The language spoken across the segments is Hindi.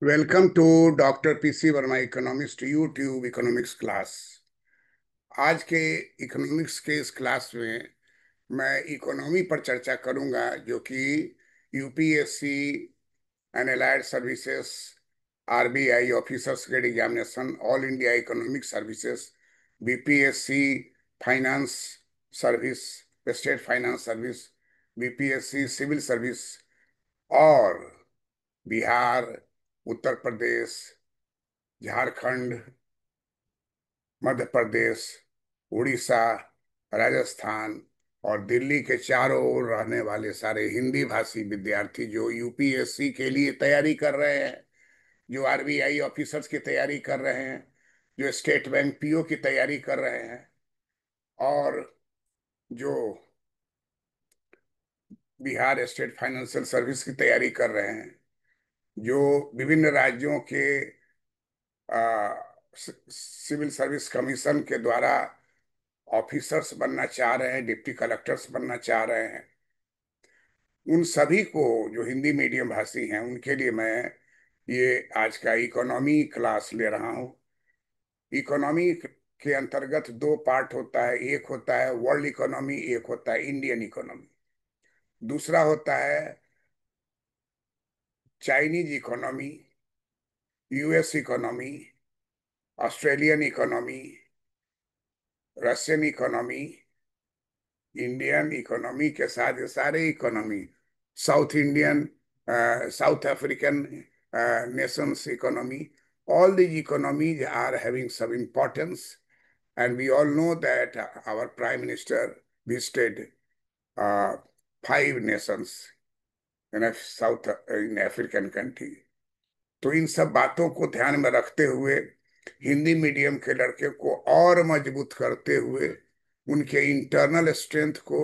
Welcome to doctor PC Verma economics YouTube economics class. आज के इकोनॉमिक्स के इस क्लास में मैं इकोनॉमी पर चर्चा करूंगा, जो कि UPSC, and allied services, RBI officers grade examination, all India economic services, BPSC finance service, state finance service, BPSC civil service, और बिहार, उत्तर प्रदेश, झारखंड, मध्य प्रदेश, उड़ीसा, राजस्थान और दिल्ली के चारों ओर रहने वाले सारे हिंदी भाषी विद्यार्थी जो यूपीएससी के लिए तैयारी कर रहे हैं, जो आरबीआई ऑफिसर्स की तैयारी कर रहे हैं, जो स्टेट बैंक पीओ की तैयारी कर रहे हैं, और जो बिहार स्टेट फाइनेंशियल सर्विस की तैयारी कर रहे हैं, जो विभिन्न राज्यों के सिविल सर्विस कमीशन के द्वारा ऑफिसर्स बनना चाह रहे हैं, डिप्टी कलेक्टर्स बनना चाह रहे हैं, उन सभी को, जो हिंदी मीडियम भाषी हैं, उनके लिए मैं ये आज का इकोनॉमी क्लास ले रहा हूँ। इकोनॉमी के अंतर्गत दो पार्ट होता है। एक होता है वर्ल्ड इकोनॉमी, एक होता है इंडियन इकोनॉमी। दूसरा होता है Chinese economy, US economy, Australian economy, Russian economy, Indian economy के साथ ये सारे economy, south Indian, south African nations economy, all these economies are having some importance, and we all know that our prime minister visited uh, 5 nations in a south in African country. तो इन सब बातों को ध्यान में रखते हुए, हिंदी मीडियम के लड़के को और मजबूत करते हुए, उनके इंटरनल स्ट्रेंथ को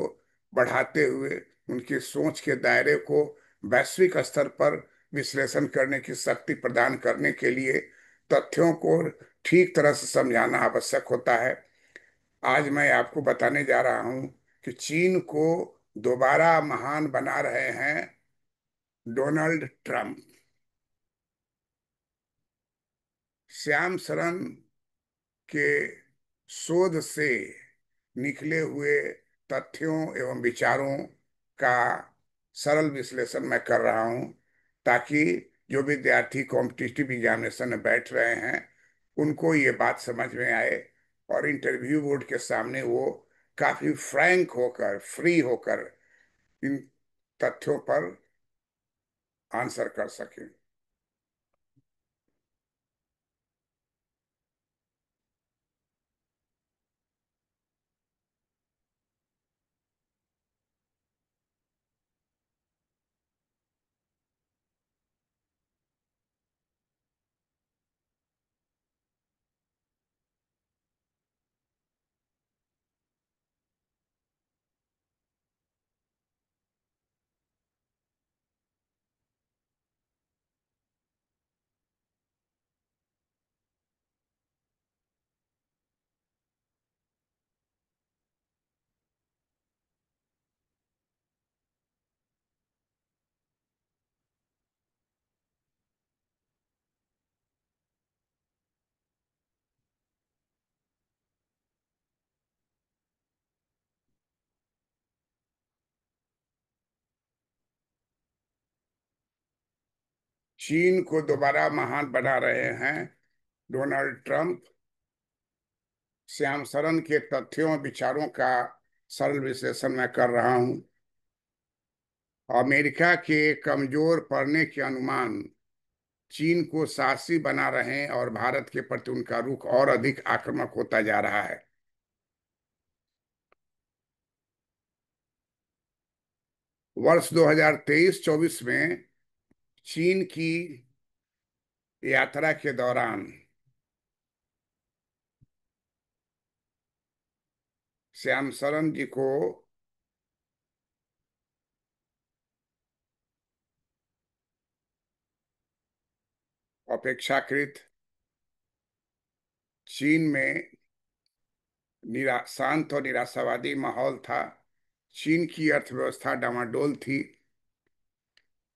बढ़ाते हुए, उनकी सोच के दायरे को वैश्विक स्तर पर विश्लेषण करने की शक्ति प्रदान करने के लिए तथ्यों को ठीक तरह से समझाना आवश्यक होता है। आज मैं आपको बताने जा रहा हूं कि चीन को दोबारा महान बना रहे हैं डोनाल्ड ट्रंप। श्याम शरण के शोध से निकले हुए तथ्यों एवं विचारों का सरल विश्लेषण मैं कर रहा हूं, ताकि जो विद्यार्थी कॉम्पिटिटिव एग्जामिनेशन में बैठ रहे हैं उनको ये बात समझ में आए, और इंटरव्यू बोर्ड के सामने वो काफी फ्रैंक होकर, फ्री होकर इन तथ्यों पर आंसर कर सकें। चीन को दोबारा महान बना रहे हैं डोनाल्ड ट्रंप। श्याम शरण के तथ्यों विचारों का सरल विश्लेषण मैं कर रहा हूं। अमेरिका के कमजोर पड़ने के अनुमान चीन को साहसी बना रहे हैं, और भारत के प्रति उनका रुख और अधिक आक्रामक होता जा रहा है। वर्ष 2023-24 में चीन की यात्रा के दौरान श्याम शरण जी को अपेक्षाकृत चीन में शांत और निराशावादी माहौल था। चीन की अर्थव्यवस्था डामाडोल थी।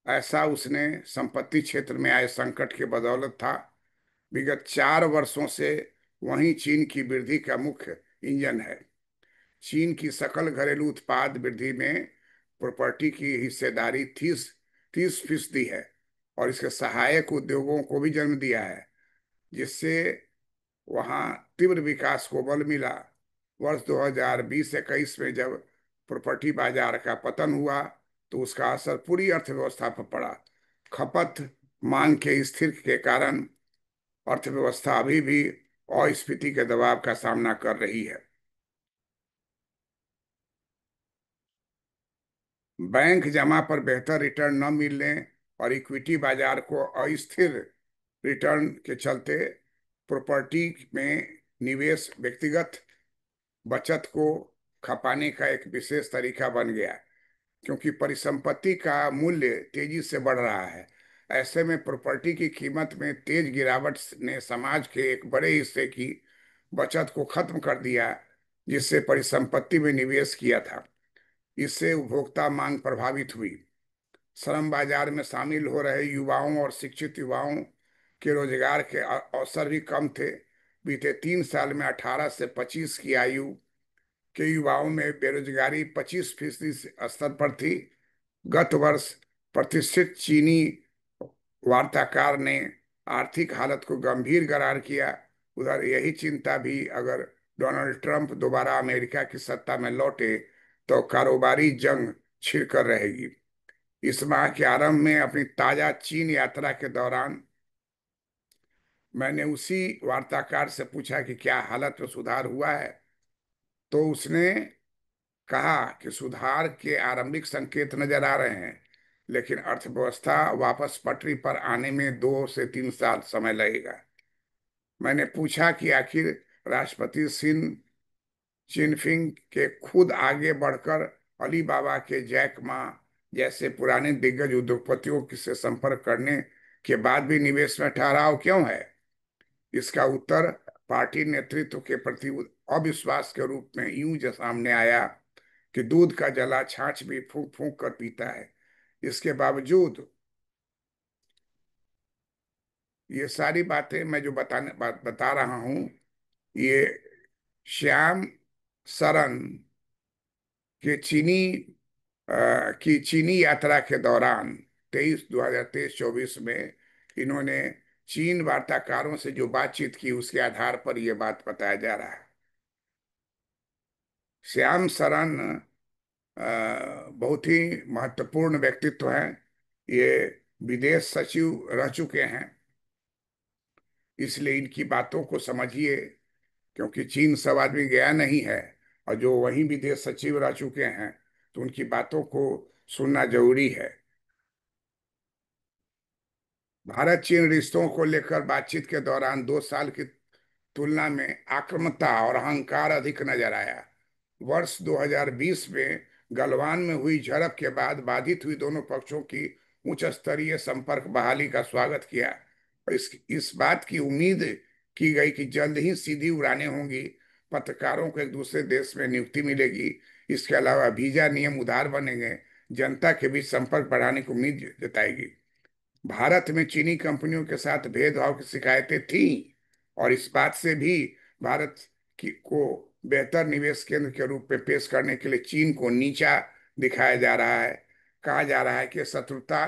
ऐसा उसने संपत्ति क्षेत्र में आए संकट के बदौलत था। विगत 4 वर्षों से वही चीन की वृद्धि का मुख्य इंजन है। चीन की सकल घरेलू उत्पाद वृद्धि में प्रॉपर्टी की हिस्सेदारी 30-30% है और इसके सहायक उद्योगों को भी जन्म दिया है, जिससे वहां तीव्र विकास को बल मिला। वर्ष 2020-21 में जब प्रॉपर्टी बाजार का पतन हुआ तो उसका असर पूरी अर्थव्यवस्था पर पड़ा। खपत मांग के स्थिर के कारण अर्थव्यवस्था अभी भी अस्फीति के दबाव का सामना कर रही है। बैंक जमा पर बेहतर रिटर्न न मिलने और इक्विटी बाजार को अस्थिर रिटर्न के चलते प्रॉपर्टी में निवेश व्यक्तिगत बचत को खपाने का एक विशेष तरीका बन गया, क्योंकि परिसंपत्ति का मूल्य तेजी से बढ़ रहा है। ऐसे में प्रॉपर्टी की कीमत में तेज गिरावट ने समाज के एक बड़े हिस्से की बचत को खत्म कर दिया, जिससे परिसंपत्ति में निवेश किया था। इससे उपभोक्ता मांग प्रभावित हुई। श्रम बाजार में शामिल हो रहे युवाओं और शिक्षित युवाओं के रोजगार के अवसर भी कम थे। बीते 3 साल में 18 से 25 की आयु के युवाओं में बेरोजगारी 25% स्तर पर थी। गत वर्ष प्रतिष्ठित चीनी वार्ताकार ने आर्थिक हालत को गंभीर करार किया। उधर यही चिंता भी, अगर डोनाल्ड ट्रंप दोबारा अमेरिका की सत्ता में लौटे तो कारोबारी जंग छिड़कर रहेगी। इस माह के आरंभ में अपनी ताजा चीन यात्रा के दौरान मैंने उसी वार्ताकार से पूछा कि क्या हालत में सुधार हुआ है, तो उसने कहा कि सुधार के आरंभिक संकेत नजर आ रहे हैं, लेकिन अर्थव्यवस्था वापस पटरी पर आने में 2 से 3 साल समय लगेगा। मैंने पूछा कि आखिर राष्ट्रपति चिनफिंग के खुद आगे बढ़कर अलीबाबा के जैक मा जैसे पुराने दिग्गज उद्योगपतियों से संपर्क करने के बाद भी निवेश में ठहराव क्यों है। इसका उत्तर पार्टी नेतृत्व के प्रति अविश्वास के रूप में यूं जो सामने आया कि दूध का जला छाछ भी फूंक फूंक कर पीता है। इसके बावजूद ये सारी बातें मैं जो बता रहा हूं, ये श्याम सरन के चीनी यात्रा के दौरान 2023-24 में इन्होंने चीन वार्ताकारों से जो बातचीत की उसके आधार पर यह बात बताया जा रहा है। श्याम सरन बहुत ही महत्वपूर्ण व्यक्तित्व हैं। ये विदेश सचिव रह चुके हैं, इसलिए इनकी बातों को समझिए, क्योंकि चीन सब आदमी गया नहीं है और जो वहीं विदेश सचिव रह चुके हैं तो उनकी बातों को सुनना जरूरी है। भारत चीन रिश्तों को लेकर बातचीत के दौरान 2 साल की तुलना में आक्रामकता और अहंकार अधिक नजर आया। वर्ष 2020 में गलवान में हुई झड़प के बाद बाधित हुई दोनों पक्षों की उच्च स्तरीय संपर्क बहाली का स्वागत किया और इस बात की उम्मीद की गई कि जल्द ही सीधी उड़ानें होंगी, पत्रकारों को एक दूसरे देश में नियुक्ति मिलेगी। इसके अलावा वीजा नियम उदार बनेंगे, जनता के बीच संपर्क बढ़ाने की उम्मीद जताएगी। भारत में चीनी कंपनियों के साथ भेदभाव की शिकायतें थी और इस बात से भी भारत को बेहतर निवेश केंद्र के रूप में पेश करने के लिए चीन को नीचा दिखाया जा रहा है। कहा जा रहा है कि शत्रुता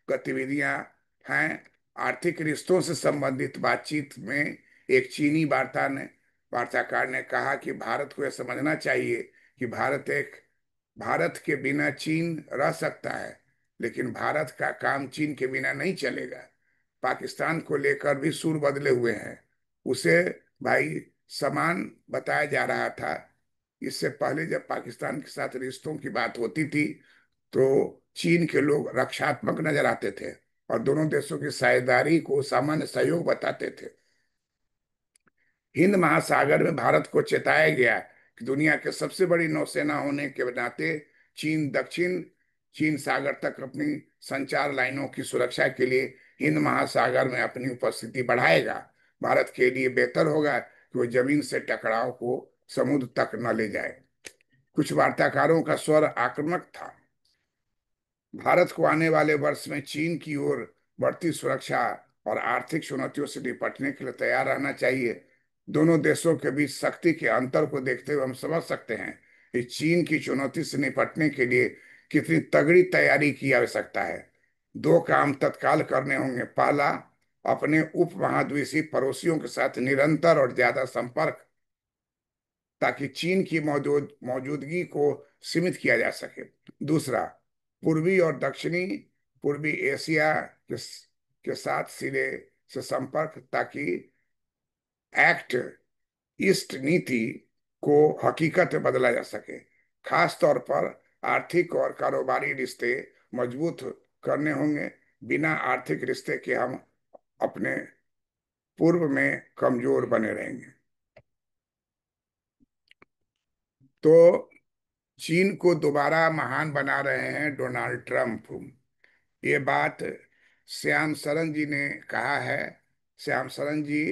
गतिविधियां हैं। आर्थिक रिश्तों से संबंधित बातचीत में एक चीनी वार्ताकार ने कहा कि भारत को यह समझना चाहिए कि भारत के बिना चीन रह सकता है, लेकिन भारत का काम चीन के बिना नहीं चलेगा। पाकिस्तान को लेकर भी सुर बदले हुए हैं। उसे भाई समान बताया जा रहा था। इससे पहले जब पाकिस्तान के साथ रिश्तों की बात होती थी तो चीन के लोग रक्षात्मक नजर आते थे और दोनों देशों की साझेदारी को सामान्य सहयोग बताते थे। हिंद महासागर में भारत को चेताया गया कि दुनिया के सबसे बड़ी नौसेना होने के नाते चीन दक्षिण चीन सागर तक अपनी संचार लाइनों की सुरक्षा के लिए हिंद महासागर में अपनी उपस्थिति बढ़ाएगा। भारत के लिए बेहतर होगा कि वो जमीन से टकराव को समुद्र तक न ले जाए। कुछ वार्ताकारों का स्वर आक्रामक था। भारत को आने वाले वर्ष में चीन की ओर बढ़ती सुरक्षा और आर्थिक चुनौतियों से निपटने के लिए तैयार रहना चाहिए। दोनों देशों के बीच शक्ति के अंतर को देखते हुए हम समझ सकते हैं कि चीन की चुनौती से निपटने के लिए कितनी तगड़ी तैयारी की आवश्यकता है। दो काम तत्काल करने होंगे। पहला, अपने उपमहाद्वीपीय पड़ोसियों के साथ निरंतर और ज्यादा संपर्क, ताकि चीन की मौजूदगी को सीमित किया जा सके। दूसरा, पूर्वी और दक्षिणी पूर्वी एशिया के साथ सिरे से संपर्क, ताकि एक्ट ईस्ट नीति को हकीकत में बदला जा सके। खास तौर पर आर्थिक और कारोबारी रिश्ते मजबूत करने होंगे। बिना आर्थिक रिश्ते के हम अपने पूर्व में कमजोर बने रहेंगे। तो चीन को दोबारा महान बना रहे हैं डोनाल्ड ट्रंप। ये बात श्याम शरण जी ने कहा है। श्याम शरण जी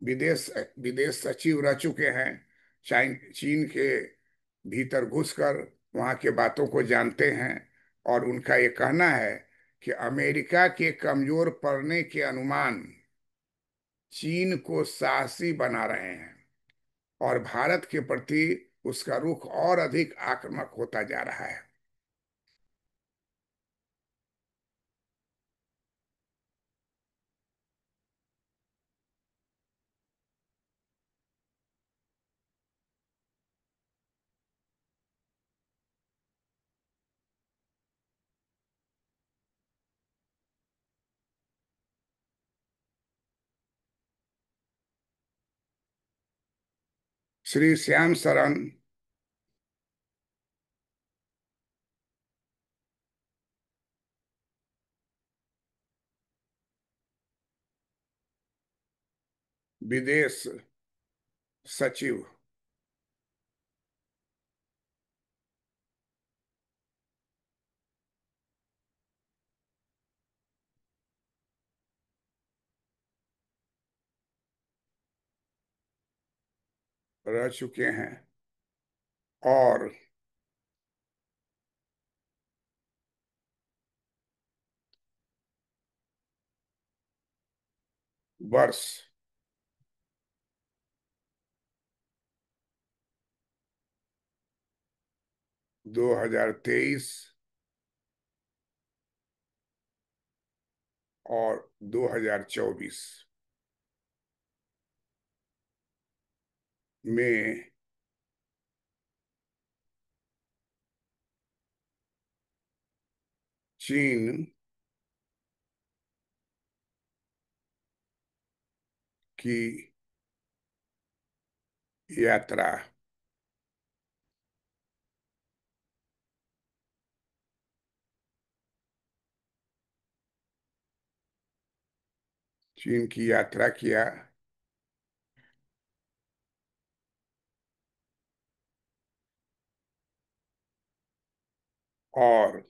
विदेश विदेश सचिव रह चुके हैं। चीन के भीतर घुसकर वहाँ के बातों को जानते हैं। और उनका ये कहना है कि अमेरिका के कमजोर पड़ने के अनुमान चीन को साहसी बना रहे हैं और भारत के प्रति उसका रुख और अधिक आक्रामक होता जा रहा है। श्री श्याम शरण विदेश सचिव रह चुके हैं। और वर्ष 2023 और 2024 में चीन की यात्रा चीन की यात्रा किया और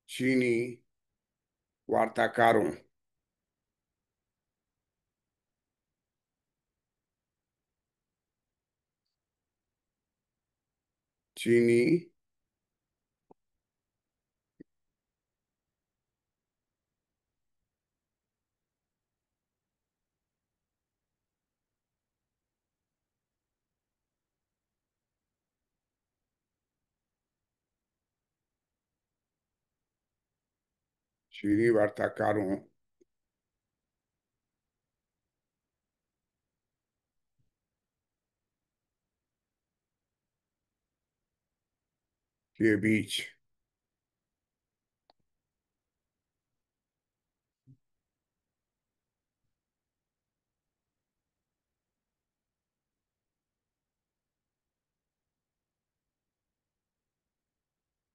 चीनी वार्ताकारों, चीनी चीनी वार्ताकारों के बीच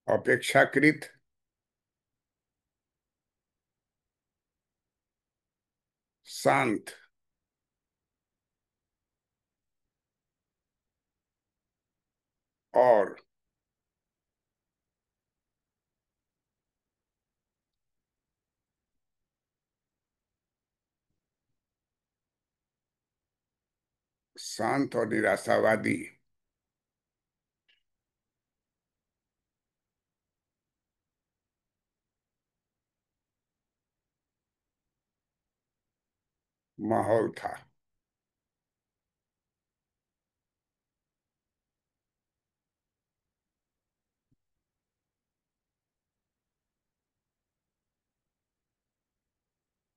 अपेक्षाकृत शांत और शांत और निराशावादी। माहौल था।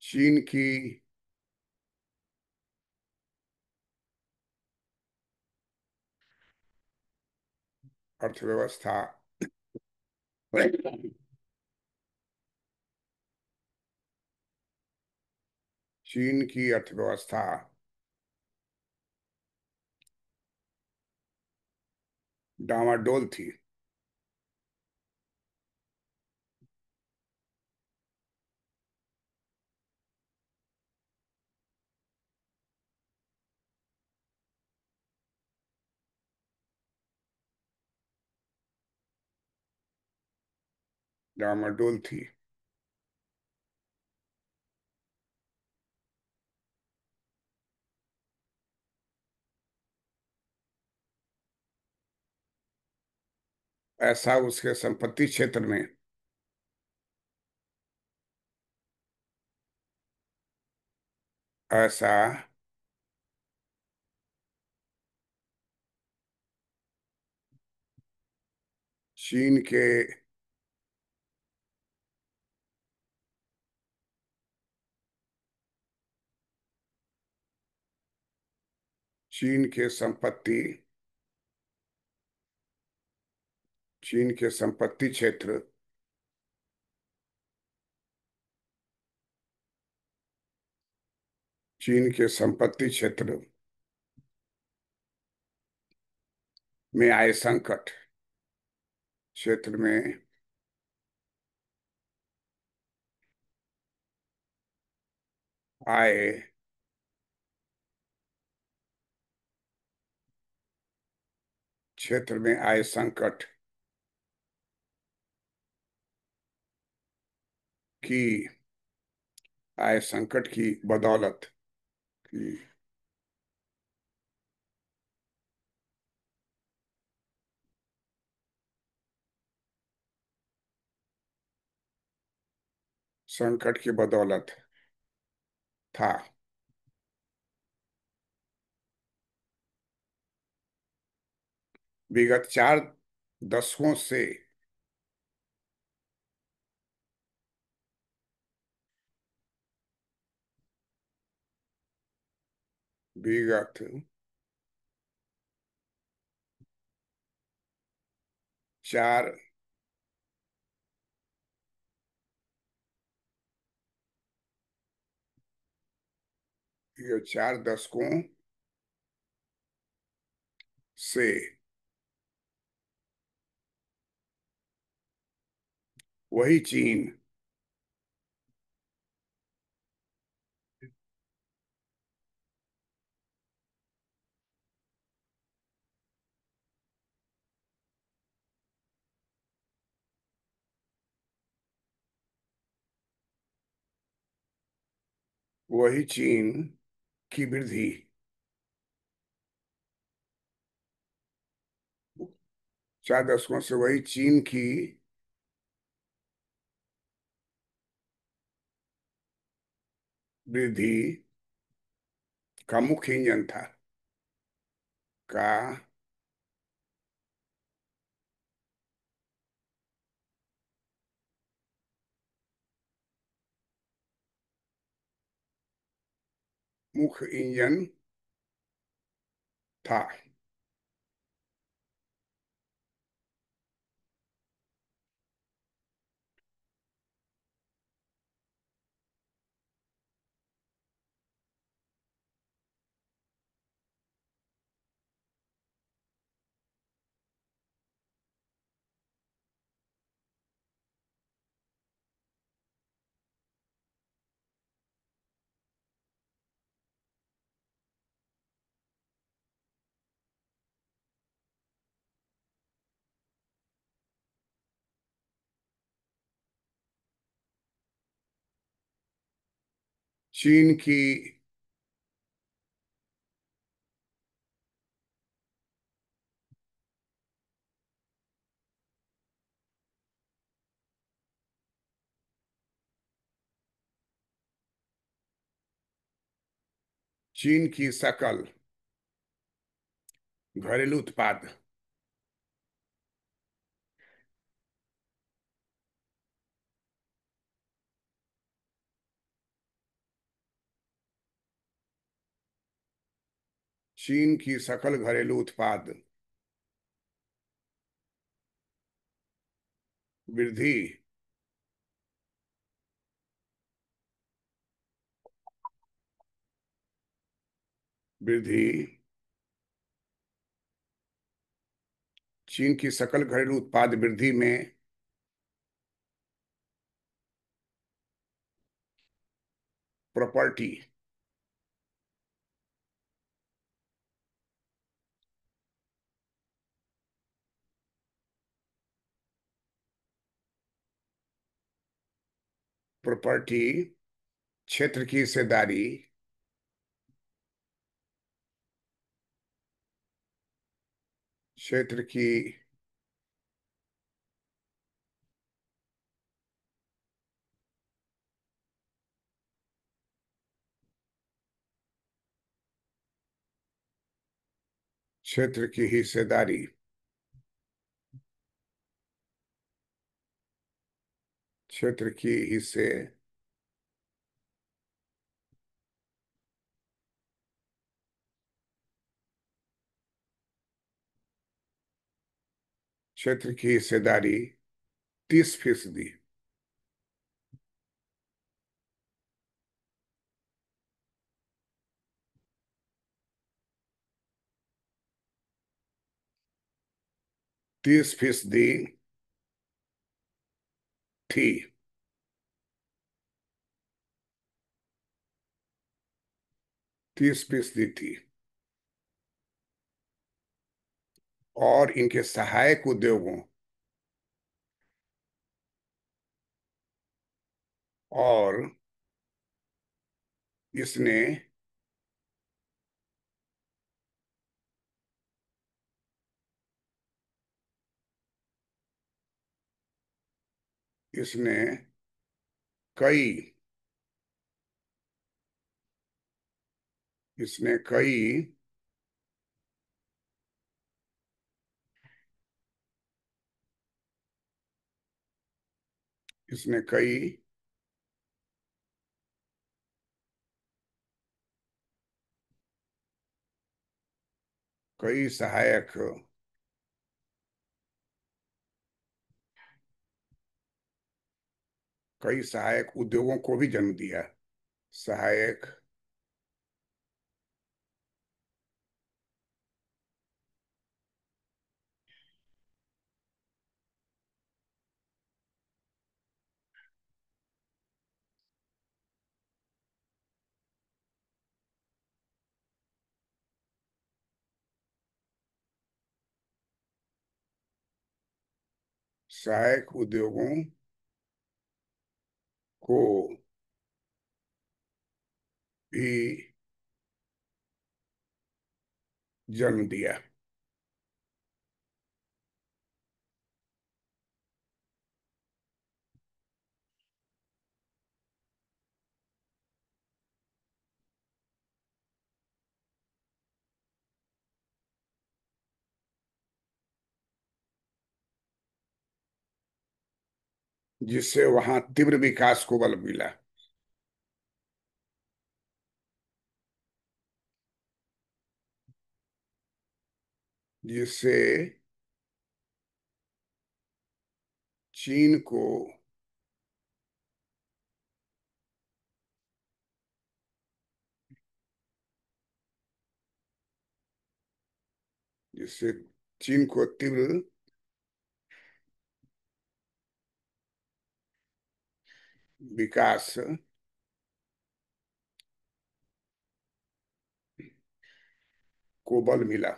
चीन की अर्थव्यवस्था। चीन की अर्थव्यवस्था डामाडोल थी। डामाडोल थी। ऐसा उसके संपत्ति क्षेत्र में। ऐसा चीन के संपत्ति। चीन के संपत्ति क्षेत्र चीन के संपत्ति क्षेत्र में आए संकट। क्षेत्र में आए क्षेत्र में आए संकट की आए संकट की बदौलत की संकट की बदौलत था। विगत 4 दशकों से विगत 4 ये 4 दशकों से वही चीन वही चीन की वृद्धि 4 दशकों से वही चीन की वृद्धि का मुख्य इंजन था। का मुख्य इंजन था। चीन की चीन की सकल घरेलू उत्पाद। चीन की सकल घरेलू उत्पाद वृद्धि। वृद्धि। चीन की सकल घरेलू उत्पाद वृद्धि में प्रॉपर्टी। प्रॉपर्टी क्षेत्र की हिस्सेदारी। क्षेत्र की क्षेत्र की हिस्सेदारी। क्षेत्र की हिस्से क्षेत्र की हिस्सेदारी 30%। 30% थी। 30% थी। और इनके सहायक उद्योगों और इसने इसने कई इसने कई इसने कई सहायक कई सहायक उद्योगों को भी जन्म दिया। सहायक सहायक उद्योगों को भी जन्म दिया। जिससे वहां तीव्र विकास को बल मिला। जिससे चीन को जिससे चीन को तीव्र विकास को बल मिला।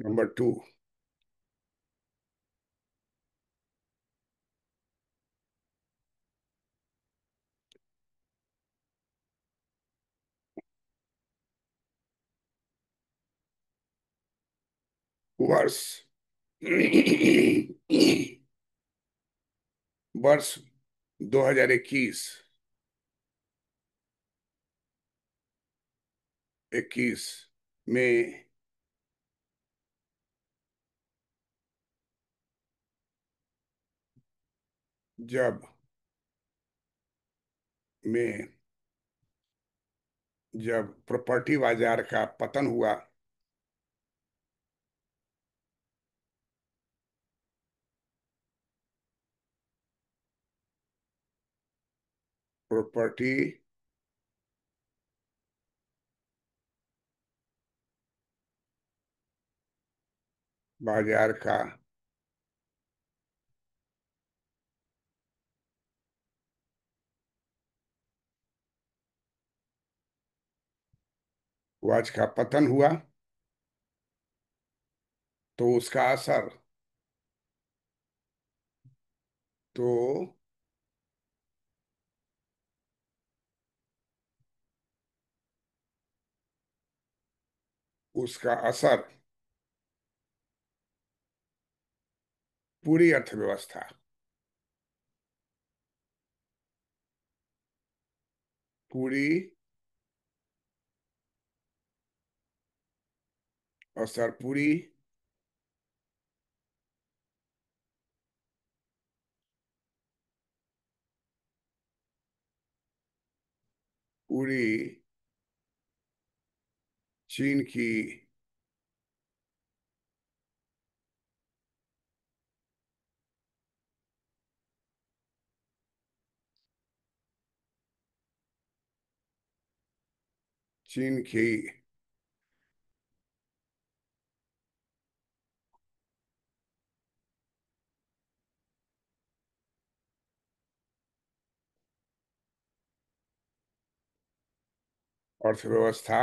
Number two. वर्ष वर्ष 2021, 21 में जब में जब प्रॉपर्टी बाजार का पतन हुआ, प्रॉपर्टी बाजार का वाज का पतन हुआ, तो उसका असर, तो उसका असर पूरी अर्थव्यवस्था, पूरी असर पूरी पूरी चीन की चीन की अर्थव्यवस्था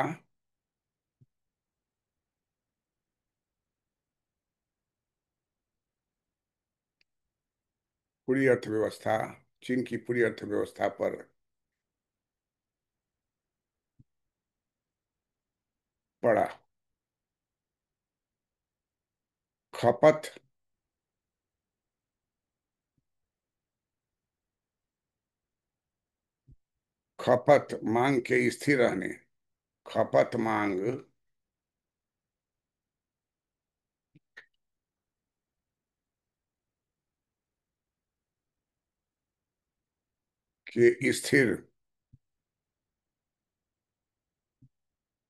पूरी अर्थव्यवस्था चीन की पूरी अर्थव्यवस्था पर पड़ा। खपत खपत मांग के स्थिर रहने, खपत मांग के स्थिर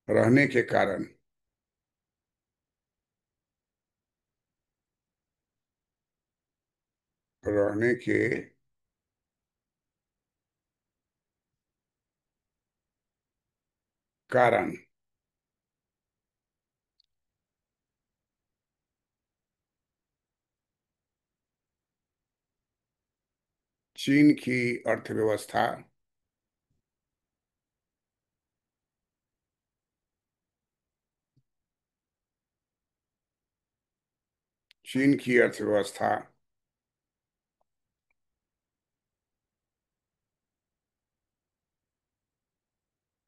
रहने के कारण रहने के कारण चीन की अर्थव्यवस्था चीन की अर्थव्यवस्था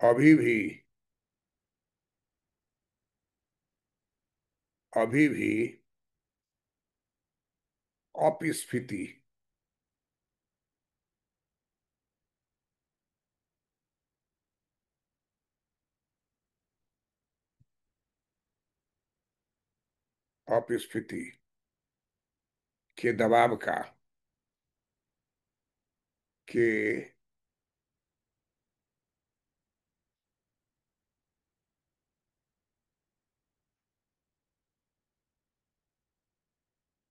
अभी भी अभी भी अपस्फीति अपस्फीति के दबाव का के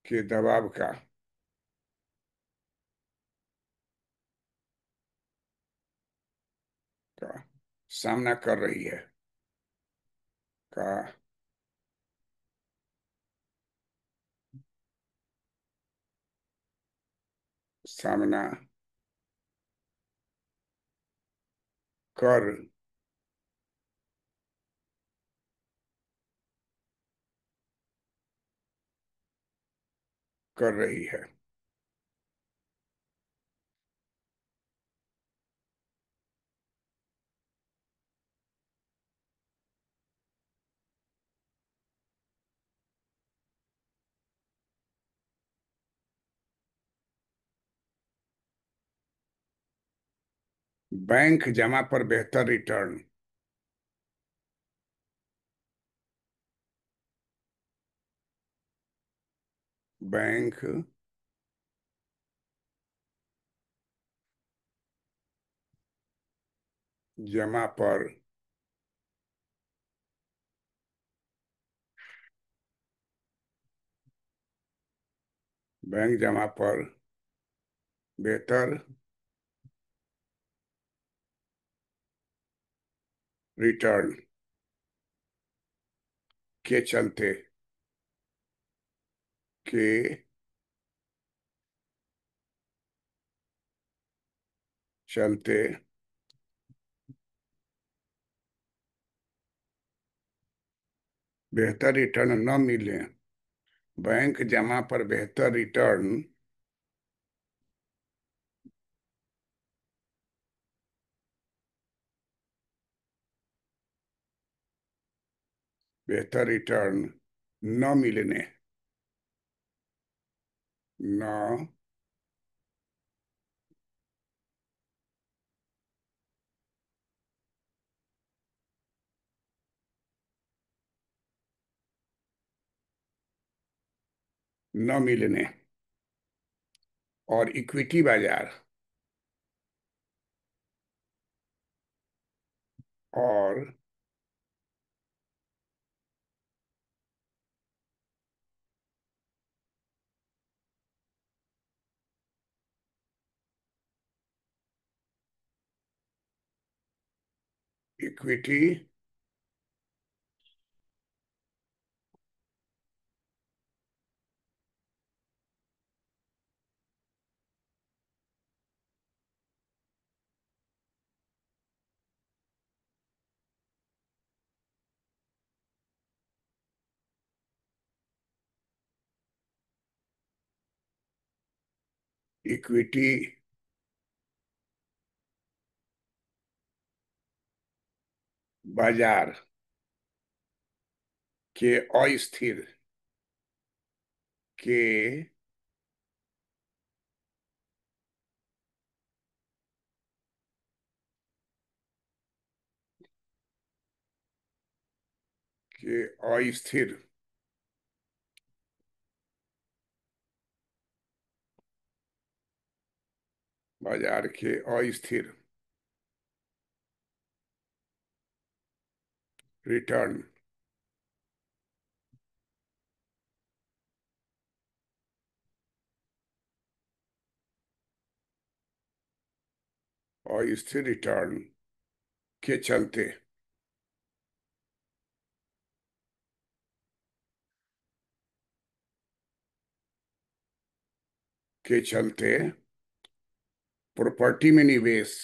के दबाव का सामना कर रही है, का सामना कर कर रही है। बैंक जमा पर बेहतर रिटर्न। बैंक जमा पर बैंक जमा पर बेहतर रिटर्न के चलते के चलते बेहतर रिटर्न न मिले। बैंक जमा पर बेहतर रिटर्न बेहतर रिटर्न न मिलने न न मिलने और इक्विटी बाजार और इक्विटी इक्विटी बाजार के अस्थिर के के अस्थिर बाजार के अस्थिर रिटर्न अस्थिर रिटर्न के चलते के चलते प्रॉपर्टी में निवेश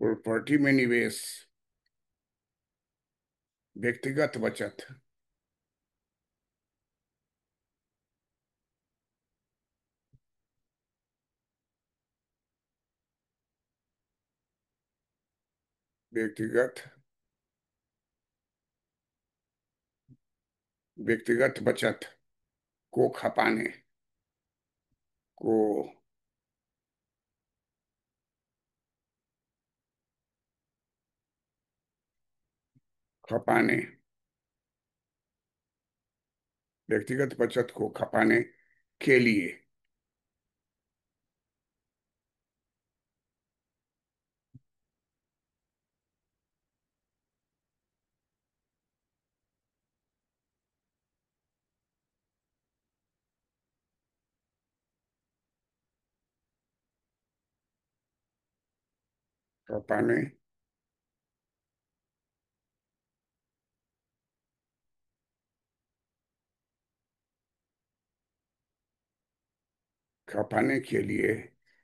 प्रॉपर्टी में निवेश व्यक्तिगत बचत व्यक्तिगत व्यक्तिगत बचत को खपाने को खपाने व्यक्तिगत बचत को खपाने के लिए खपाने खपाने के लिए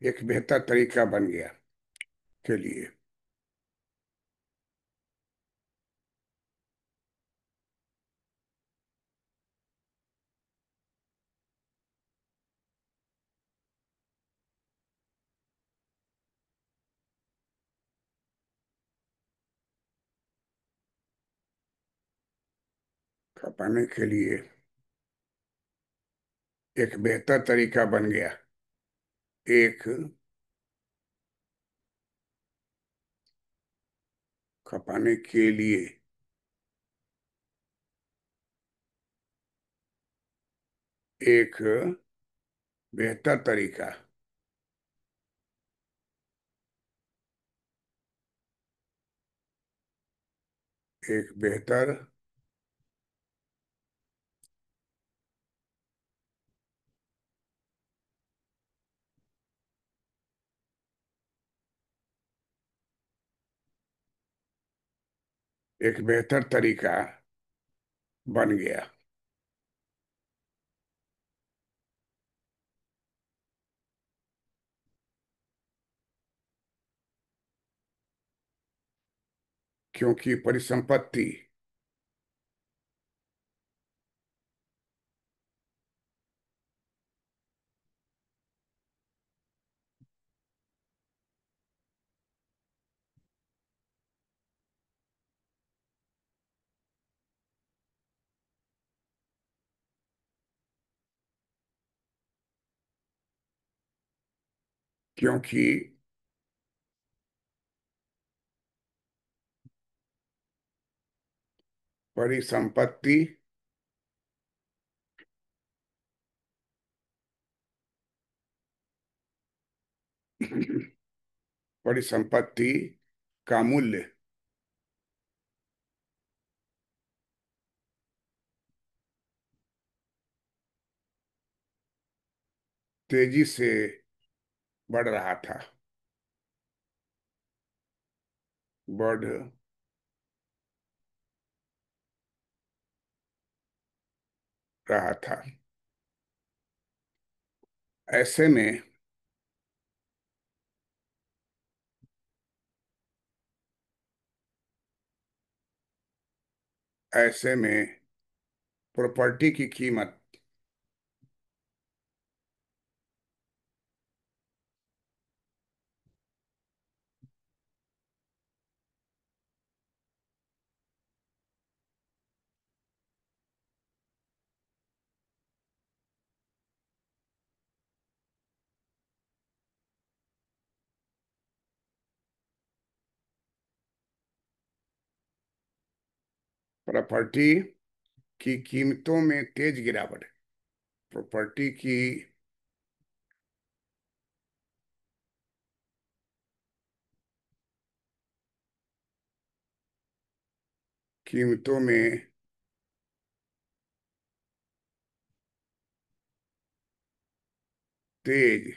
एक बेहतर तरीका बन गया के लिए। खपाने के लिए एक बेहतर तरीका बन गया। एक खपाने के लिए एक बेहतर तरीका। एक बेहतर एक बेहतर तरीका बन गया। क्योंकि परिसंपत्ति क्योंकि परिसंपत्ति परिसंपत्ति का मूल्य तेजी से बढ़ रहा था। बढ़ रहा था। ऐसे में ऐसे में प्रॉपर्टी की कीमत प्रॉपर्टी की कीमतों में तेज गिरावट। प्रॉपर्टी की कीमतों में तेज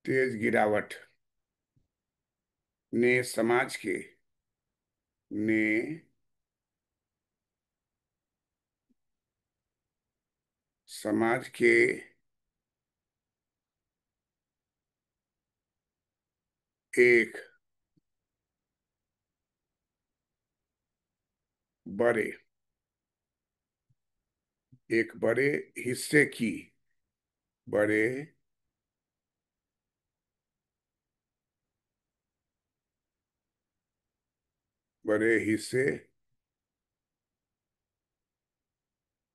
तेज गिरावट ने ने समाज के एक बड़े बड़े हिस्से की बड़े बड़े हिस्से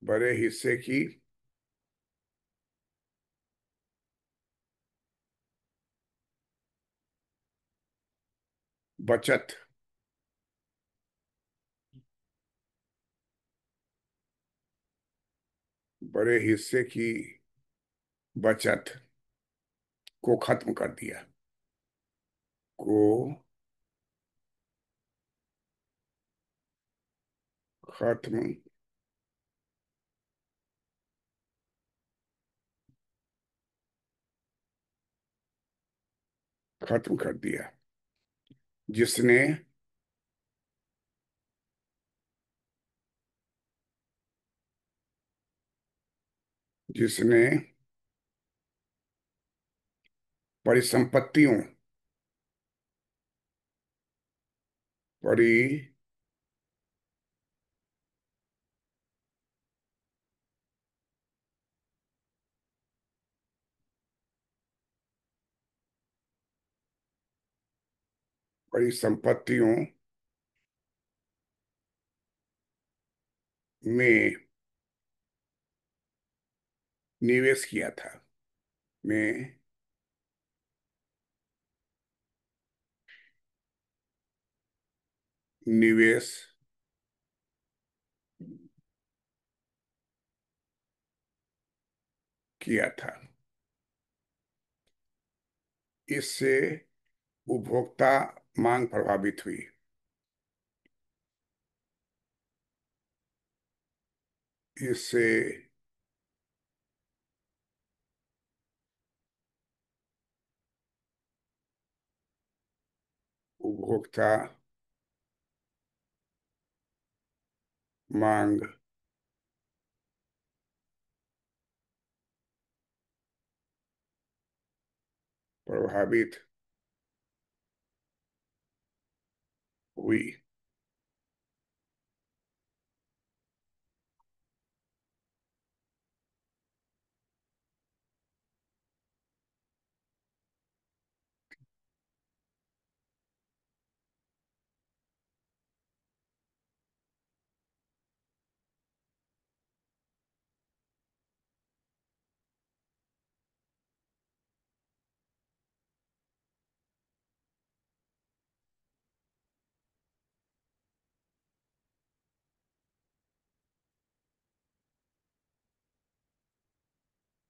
बड़े हिस्से की बचत बड़े हिस्से की बचत को खत्म कर दिया। को खत्म खत्म कर दिया। जिसने जिसने परिसंपत्तियों परि परिसंपत्तियों में निवेश किया था। में निवेश किया था। इससे उपभोक्ता मांग प्रभावित हुई। इससे उपभोक्ता मांग प्रभावित हुई।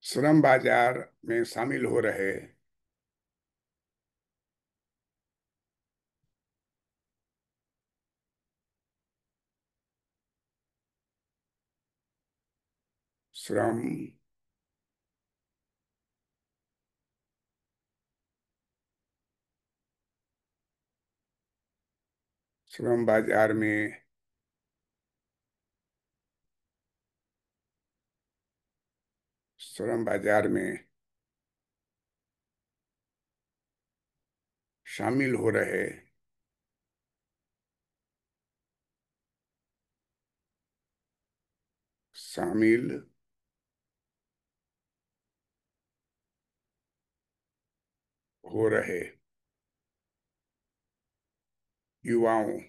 श्रम बाजार में शामिल हो रहे श्रम श्रम बाजार में श्रम बाजार में शामिल हो रहे शामिल हो रहे युवाओं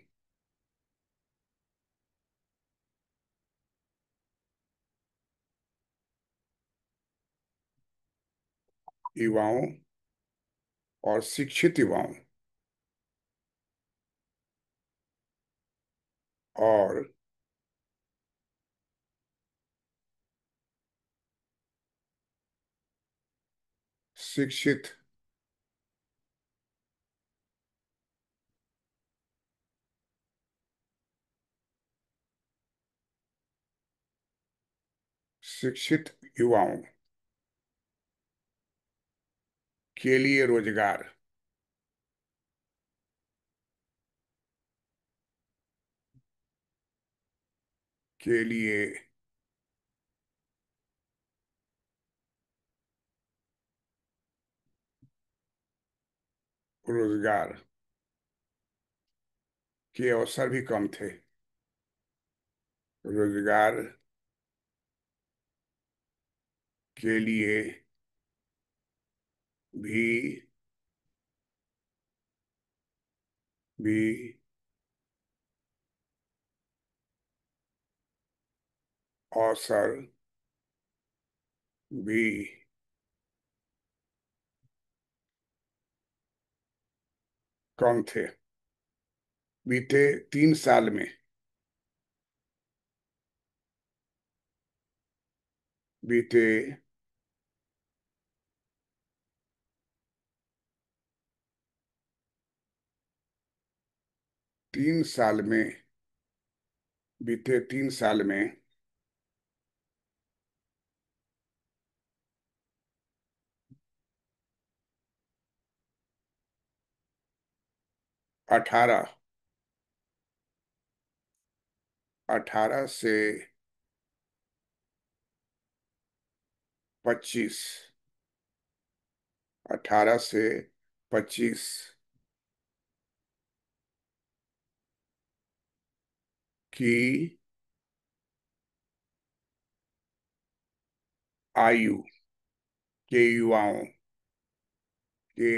युवाओं और शिक्षित युवाओं और शिक्षित शिक्षित युवाओं के लिए रोजगार के लिए रोजगार के अवसर भी कम थे। रोजगार के लिए भी भी अवसर भी कम थे। बीते 3 साल में बीते 3 साल में बीते 3 साल में 18 18 से 25, 18 से 25 की आयु के युवाओं के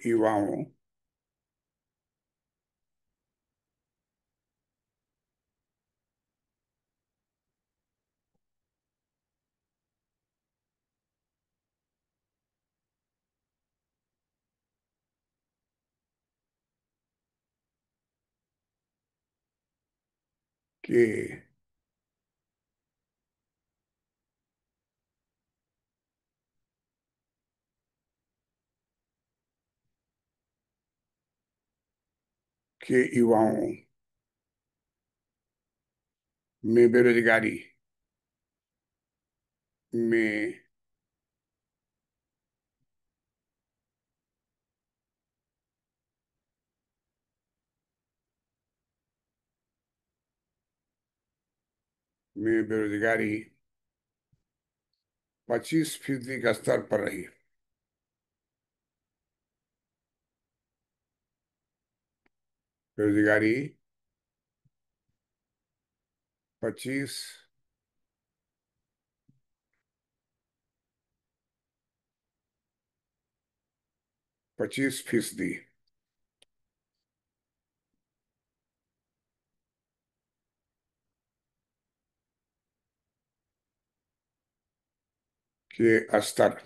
युवाओं के युवाओं में बेरोजगारी में बेरोजगारी 25% का स्तर पर रही। बेरोजगारी 25% के स्तर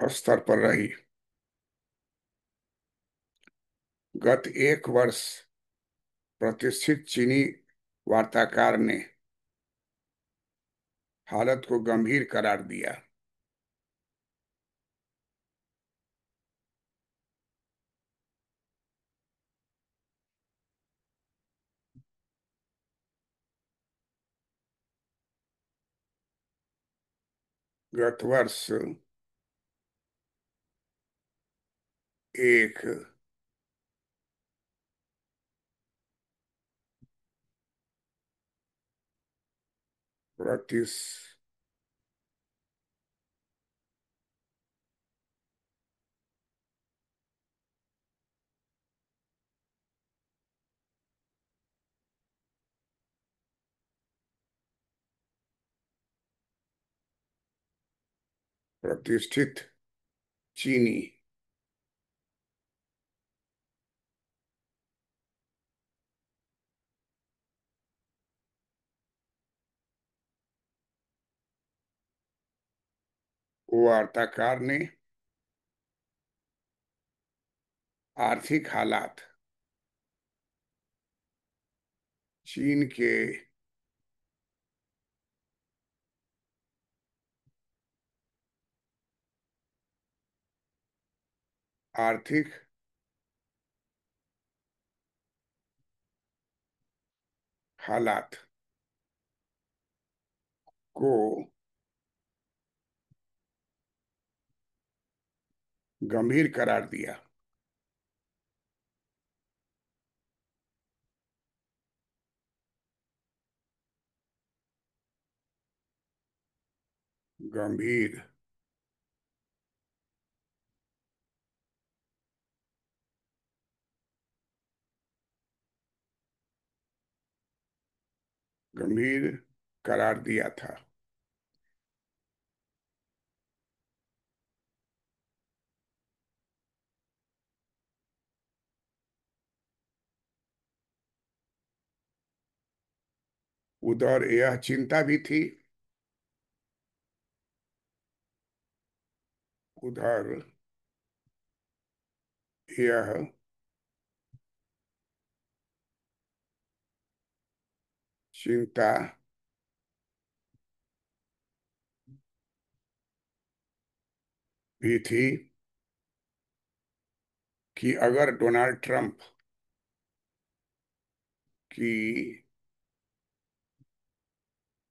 स्तर पर रही। गत एक वर्ष प्रतिष्ठित चीनी वार्ताकार ने हालत को गंभीर करार दिया। गत वर्ष एक प्रतिश प्रतिष्ठित चीनी वार्ताकार ने आर्थिक हालात चीन के आर्थिक हालात को गंभीर करार दिया। गंभीर गंभीर करार दिया था। उधर यह चिंता भी थी, उधर यह चिंता भी थी कि अगर डोनाल्ड ट्रंप की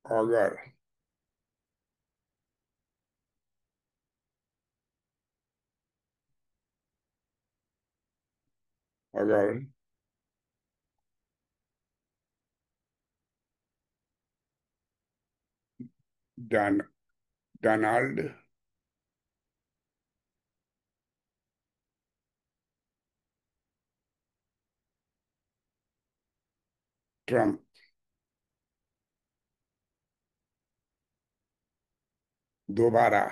अगर अगर डॉन डोनाल्ड ट्रंप दोबारा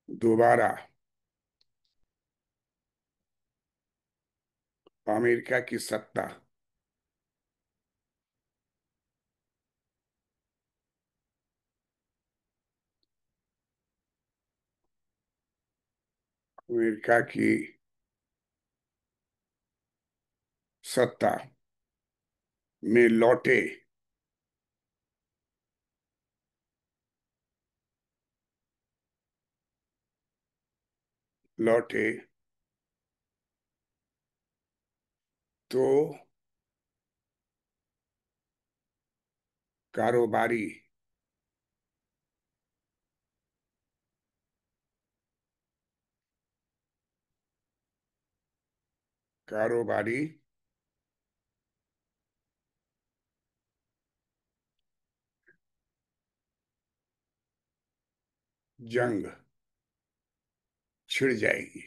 दोबारा अमेरिका की सत्ता अमेरिका की सत्ता में लौटे तो कारोबारी कारोबारी जंग छिड़ जाएगी।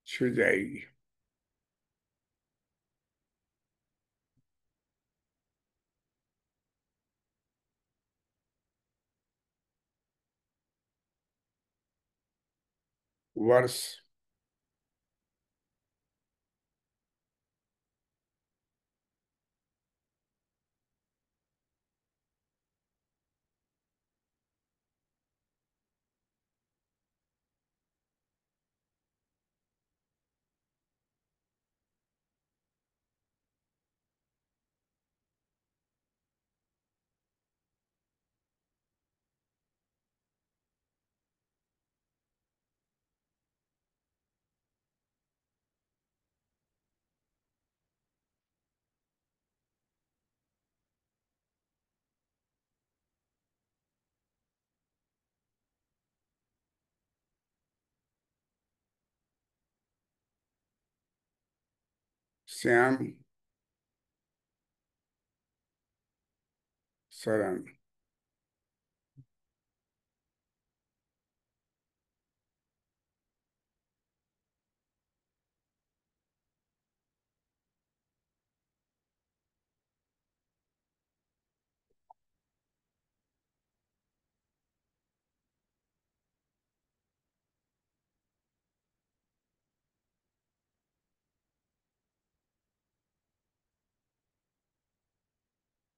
छिड़ जाएगी। वर्ष श्याम शरण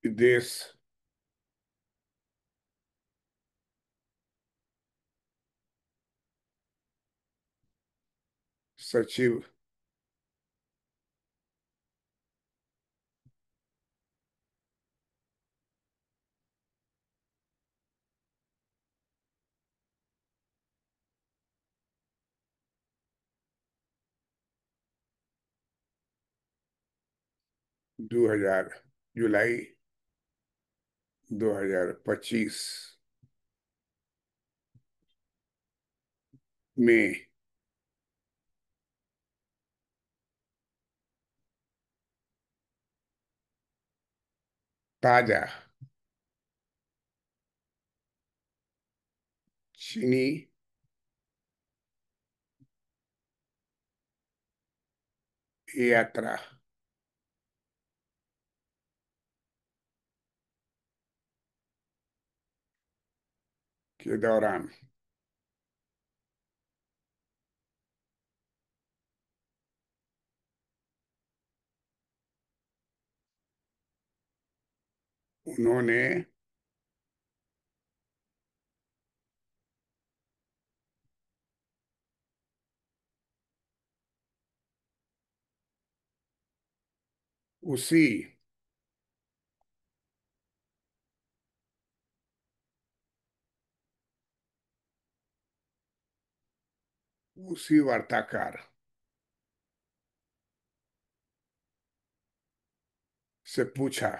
विदेश सचिव 2000 जुलाई 2025 में ताजा चीनी यात्रा के दौरान उन्होंने उसी उसी वार्ताकार से पूछा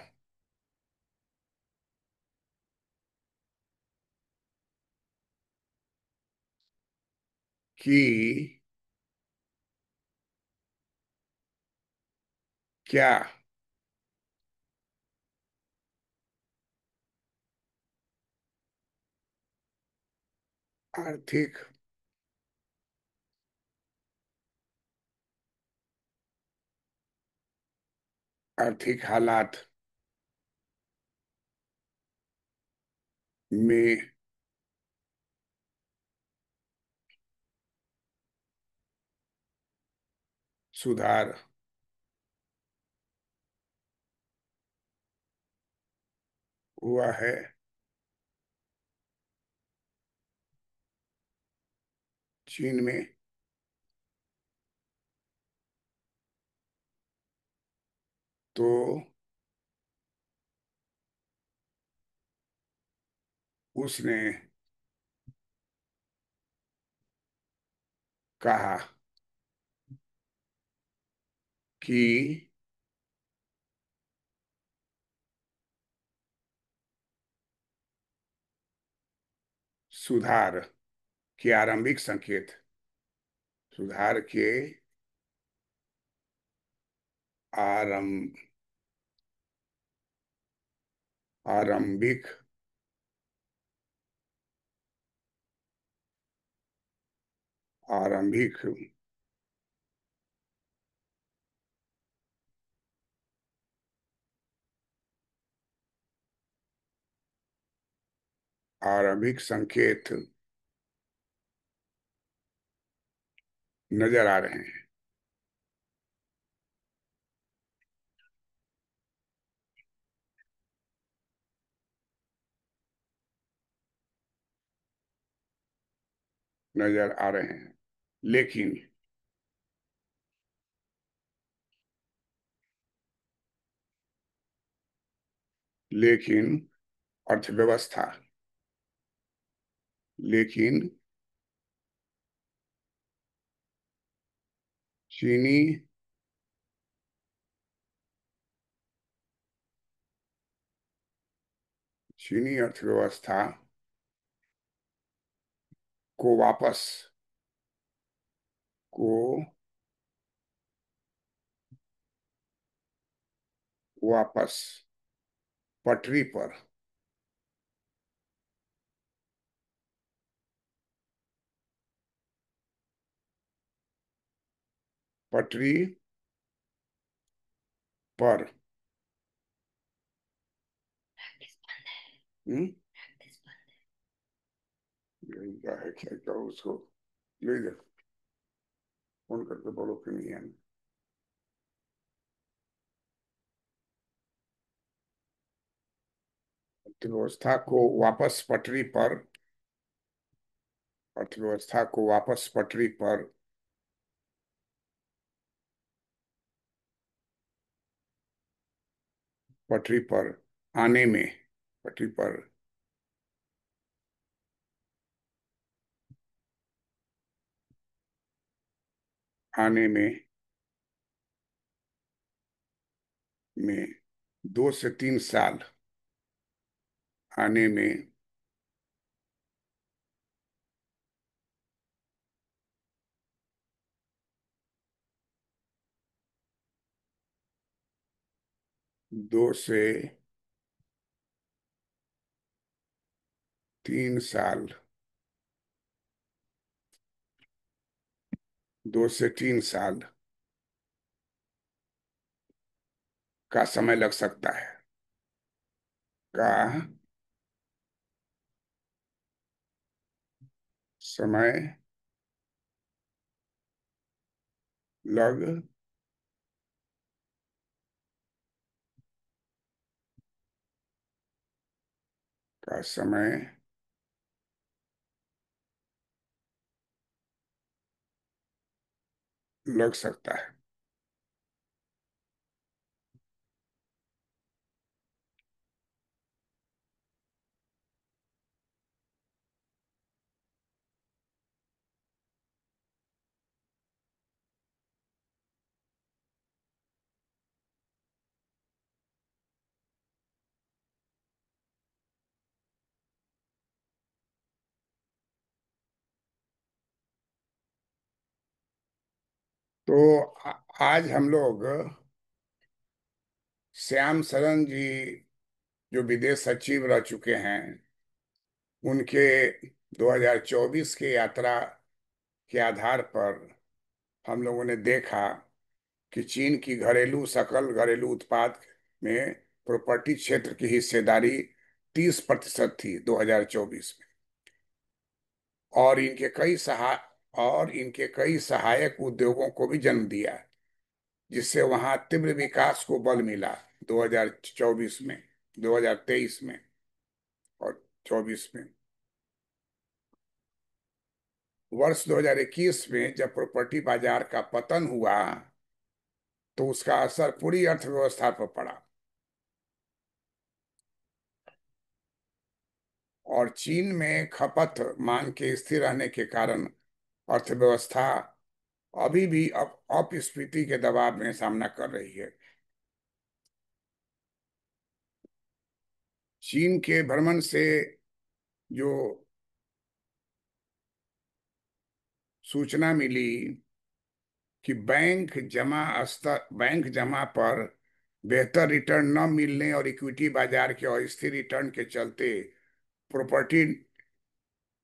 कि क्या आर्थिक आर्थिक हालात में सुधार हुआ है? चीन में तो उसने कहा कि सुधार के आरंभिक संकेत, सुधार के आरंभ आरंभिक आरंभिक आरंभिक संकेत नजर आ रहे हैं। नजर आ रहे हैं, लेकिन लेकिन अर्थव्यवस्था लेकिन चीनी चीनी अर्थव्यवस्था को को वापस पटरी पर पटरी पर हम्म, यही क्या है, क्या क्या उसको ले जा, फोन करके बोलो कि नहीं है। अर्थव्यवस्था को वापस पटरी पर अर्थव्यवस्था को वापस पटरी पर आने में पटरी पर आने में 2 से 3 साल आने में 2 से 3 साल 2 से 3 साल का समय लग सकता है, का समय लग का समय लग सकता है। तो आज हम लोग श्याम शरण जी, जो विदेश सचिव रह चुके हैं, उनके 2024 की यात्रा के आधार पर हम लोगों ने देखा कि चीन की सकल घरेलू उत्पाद में प्रॉपर्टी क्षेत्र की हिस्सेदारी 30% थी 2024 में। और इनके कई सहा और इनके कई सहायक उद्योगों को भी जन्म दिया, जिससे वहां तीव्र विकास को बल मिला 2024 में, 2023 में और 24 में। वर्ष 2021 में जब प्रॉपर्टी बाजार का पतन हुआ तो उसका असर पूरी अर्थव्यवस्था पर पड़ा, और चीन में खपत मांग के स्थिर रहने के कारण अर्थव्यवस्था अभी भी अपस्फीति के दबाव में सामना कर रही है। चीन के भ्रमण से जो सूचना मिली कि बैंक जमा पर बेहतर रिटर्न न मिलने और इक्विटी बाजार के अस्थिर रिटर्न के चलते प्रॉपर्टी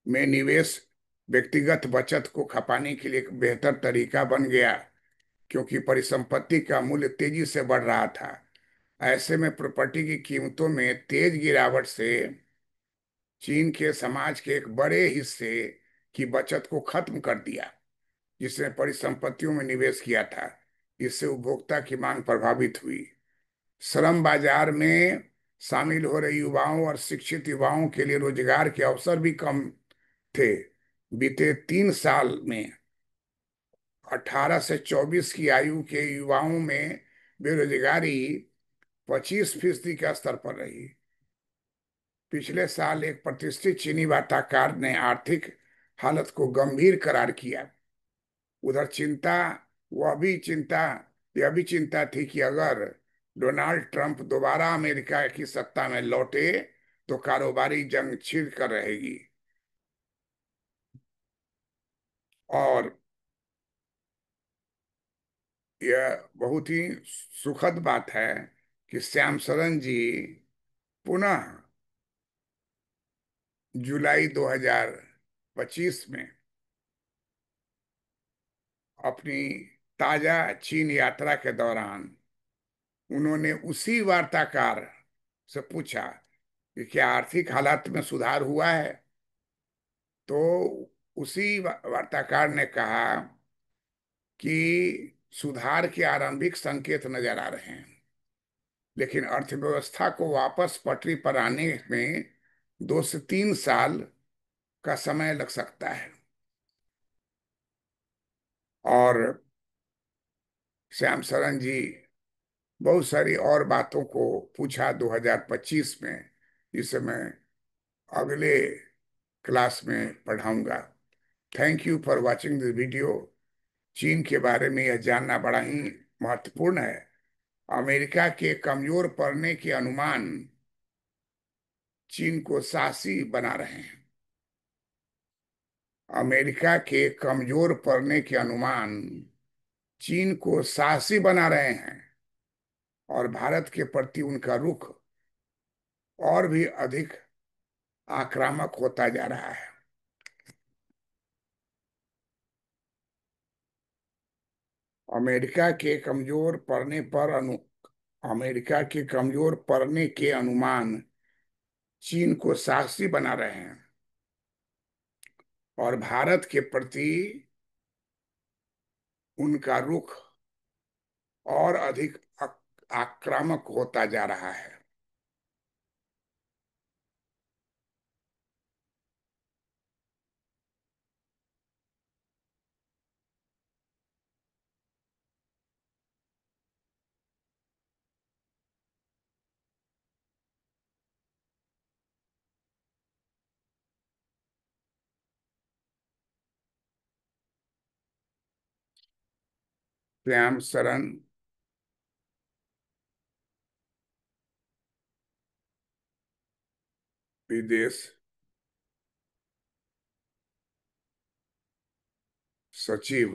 में निवेश व्यक्तिगत बचत को खपाने के लिए एक बेहतर तरीका बन गया, क्योंकि परिसंपत्ति का मूल्य तेजी से बढ़ रहा था। ऐसे में प्रॉपर्टी की कीमतों में तेज गिरावट से चीन के समाज के एक बड़े हिस्से की बचत को खत्म कर दिया, जिसने परिसंपत्तियों में निवेश किया था। इससे उपभोक्ता की मांग प्रभावित हुई। श्रम बाजार में शामिल हो रहे युवाओं और शिक्षित युवाओं के लिए रोजगार के अवसर भी कम थे। बीते 3 साल में 18 से 24 की आयु के युवाओं में बेरोजगारी 25% के स्तर पर रही। पिछले साल एक प्रतिष्ठित चीनी वार्ताकार ने आर्थिक हालत को गंभीर करार किया। उधर चिंता यह भी चिंता थी कि अगर डोनाल्ड ट्रंप दोबारा अमेरिका की सत्ता में लौटे तो कारोबारी जंग छिड़ कर रहेगी। और यह बहुत ही सुखद बात है कि श्याम शरण जी पुनः जुलाई 2025 में अपनी ताजा चीन यात्रा के दौरान उन्होंने उसी वार्ताकार से पूछा कि क्या आर्थिक हालात में सुधार हुआ है। तो उसी वार्ताकार ने कहा कि सुधार के आरंभिक संकेत नजर आ रहे हैं, लेकिन अर्थव्यवस्था को वापस पटरी पर आने में 2 से 3 साल का समय लग सकता है। और श्याम शरण जी बहुत सारी और बातों को पूछा 2025 में, जिसे मैं अगले क्लास में पढ़ाऊंगा। Thank you for watching this video. चीन के बारे में यह जानना बड़ा ही महत्वपूर्ण है। अमेरिका के कमजोर पड़ने के अनुमान चीन को साहसी बना रहे हैं। अमेरिका के कमजोर पड़ने के अनुमान चीन को साहसी बना रहे हैं, और भारत के प्रति उनका रुख और भी अधिक आक्रामक होता जा रहा है। अमेरिका के कमजोर पड़ने पर अमेरिका के कमजोर पड़ने के अनुमान चीन को साहसी बना रहे हैं, और भारत के प्रति उनका रुख और अधिक आक्रामक होता जा रहा है। श्याम शरण विदेश सचिव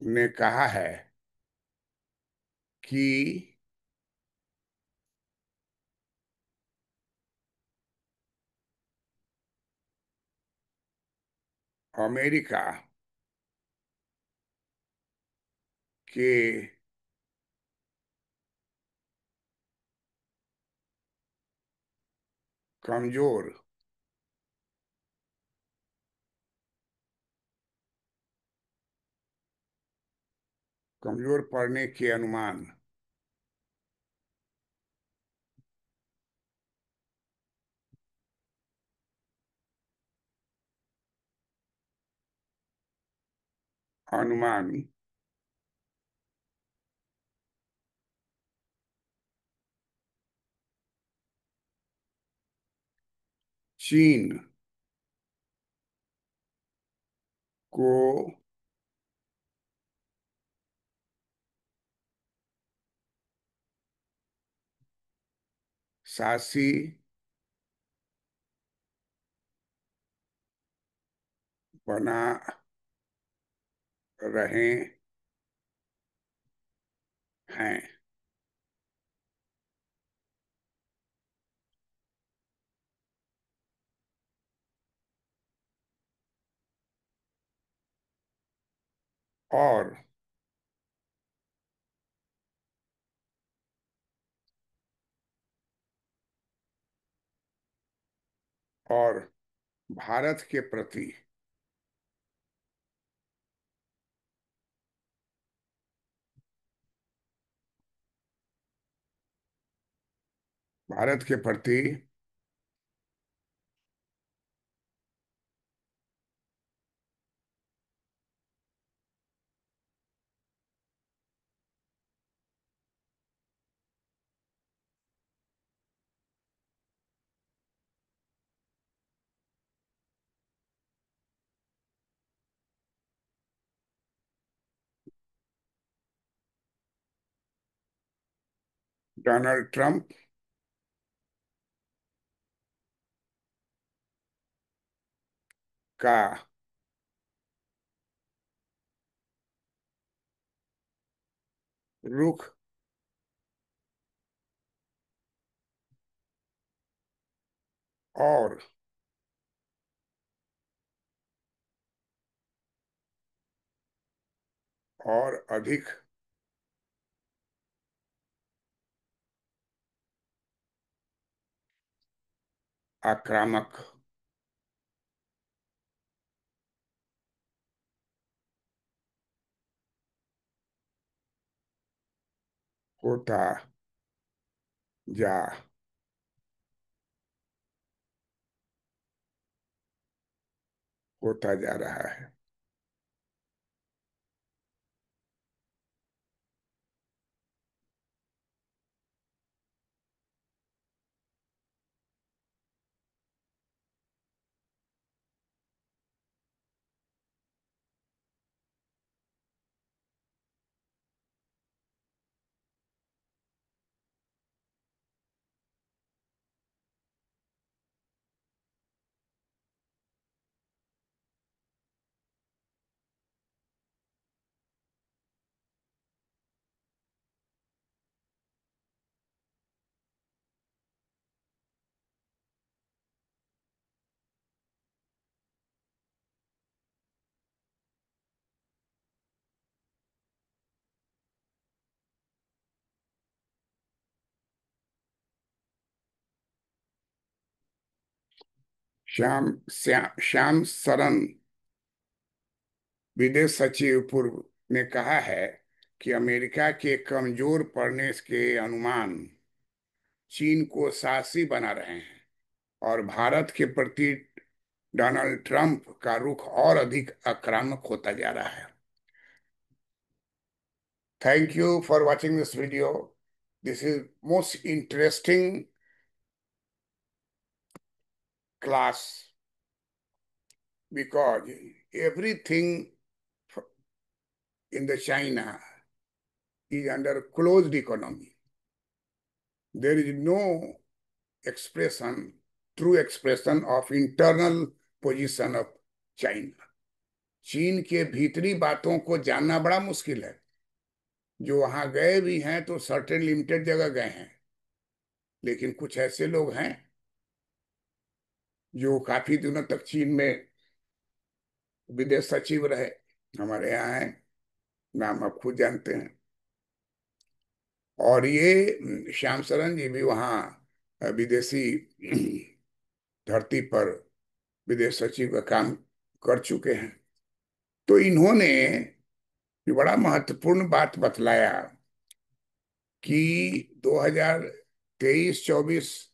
ने कहा है कि अमेरिका के कमजोर कमजोर पड़ने के अनुमान अनुमान चीन को साहसी बना रहे हैं। और और भारत के प्रति भारत के प्रति डोनाल्ड ट्रंप का रुख और अधिक आक्रामक होता जा रहा है। श्याम शरण विदेश सचिव पूर्व ने कहा है कि अमेरिका के कमजोर पड़ने के अनुमान चीन को साहसी बना रहे हैं और भारत के प्रति डोनाल्ड ट्रंप का रुख और अधिक आक्रामक होता जा रहा है। Thank you for watching this video. This is most interesting class because everything in the China is under closed economy. There is no expression, true expression of internal position of China. चीन के भीतरी बातों को जानना बड़ा मुश्किल है। जो वहां गए भी हैं तो सर्टेन लिमिटेड जगह गए हैं, लेकिन कुछ ऐसे लोग हैं जो काफी दिनों तक चीन में विदेश सचिव रहे, हमारे यहाँ हैं, नाम आप खुद जानते हैं। और ये श्याम शरण जी भी वहाँ विदेशी धरती पर विदेश सचिव का काम कर चुके हैं। तो इन्होंने ये बड़ा महत्वपूर्ण बात बतलाया कि 2023-24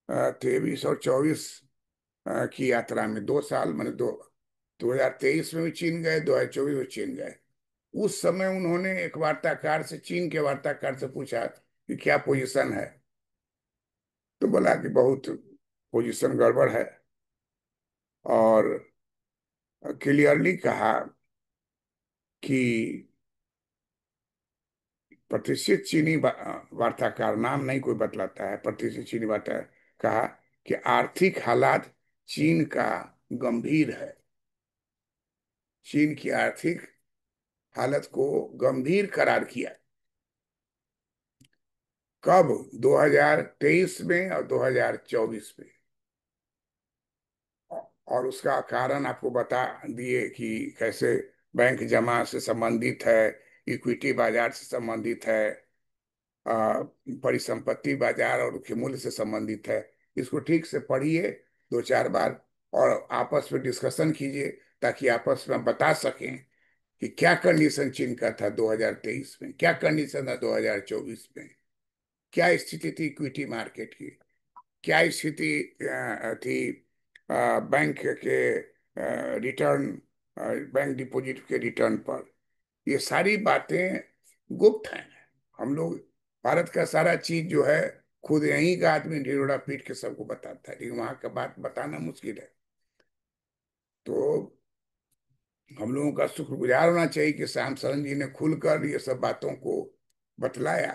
23 और 24 की यात्रा में 2 साल, मैंने 2023 में भी चीन गए, 2024 में चीन गए। उस समय उन्होंने एक वार्ताकार से, चीन के वार्ताकार से पूछा कि क्या पोजीशन है, तो बोला कि बहुत पोजीशन गड़बड़ है, और क्लियरली कहा कि प्रतिष्ठित चीनी वार्ताकार, नाम नहीं कोई बतलाता है, प्रतिष्ठित चीनी वार्ताकार कहा कि आर्थिक हालात चीन का गंभीर है। चीन की आर्थिक हालत को गंभीर करार किया। कब? 2023 में और 2024 में। और उसका कारण आपको बता दिए कि कैसे बैंक जमा से संबंधित है, इक्विटी बाजार से संबंधित है, परिसंपत्ति बाजार और उसके मूल्य से संबंधित है। इसको ठीक से पढ़िए 2-4 बार और आपस में डिस्कशन कीजिए, ताकि आपस में बता सकें कि क्या कंडीशन चीन का था 2023 में, क्या कंडीशन था 2024 में, क्या स्थिति थी इक्विटी मार्केट की, क्या स्थिति थी बैंक के रिटर्न, बैंक डिपॉजिट के रिटर्न पर। ये सारी बातें गुप्त हैं। हम लोग, भारत का सारा चीज जो है खुद यहीं का आदमी ढिंढोरा पीट के सबको बताता है, लेकिन वहां का बात बताना मुश्किल है। तो हम लोगों का शुक्रगुजार होना चाहिए कि श्याम शरण जी ने खुलकर ये सब बातों को बतलाया।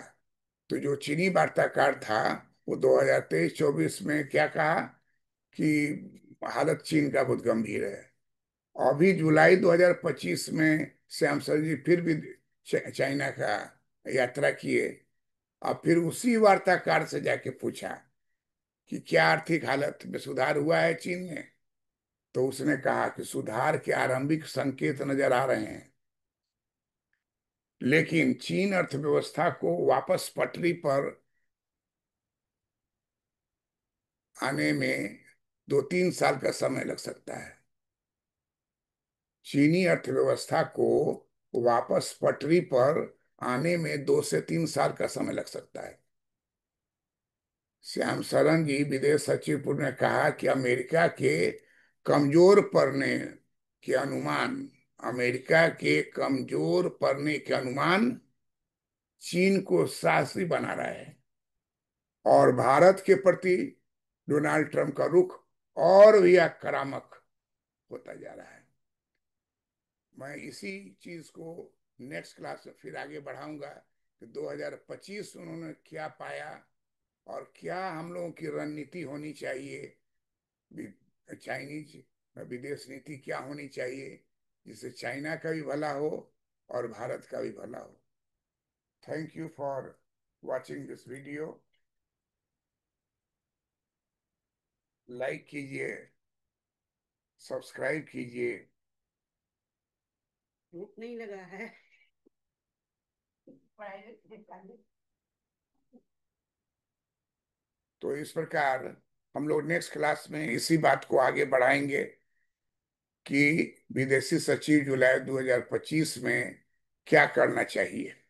तो जो चीनी वार्ताकार था वो 2023-24 में क्या कहा कि हालत चीन का बहुत गंभीर है। अभी जुलाई 2025 में श्याम शरण जी फिर भी चाइना का यात्रा किए, और फिर उसी वार्ताकार से जाके पूछा कि क्या आर्थिक हालत में सुधार हुआ है चीन में। तो उसने कहा कि सुधार के आरंभिक संकेत नजर आ रहे हैं, लेकिन चीन अर्थव्यवस्था को वापस पटरी पर आने में 2-3 साल का समय लग सकता है। चीनी अर्थव्यवस्था को वापस पटरी पर आने में 2 से 3 साल का समय लग सकता है। श्याम शरण जी विदेश सचिव ने कहा कि अमेरिका के कमजोर पड़ने के अनुमान, अमेरिका के कमजोर पड़ने के अनुमान चीन को साहसी बना रहा है, और भारत के प्रति डोनाल्ड ट्रंप का रुख और भी आक्रामक होता जा रहा है। मैं इसी चीज को नेक्स्ट क्लास में फिर आगे बढ़ाऊंगा कि 2025 उन्होंने क्या पाया और क्या हम लोगों की रणनीति होनी चाहिए, चाइनीज विदेश नीति क्या होनी चाहिए, जिससे चाइना का भी भला हो और भारत का भी भला हो। Thank you for watching this video. Like कीजिए, सब्सक्राइब कीजिए। भूख नहीं लगा है। पढ़ाई तो इस प्रकार हम लोग नेक्स्ट क्लास में इसी बात को आगे बढ़ाएंगे कि विदेशी सचिव जुलाई 2025 में क्या करना चाहिए।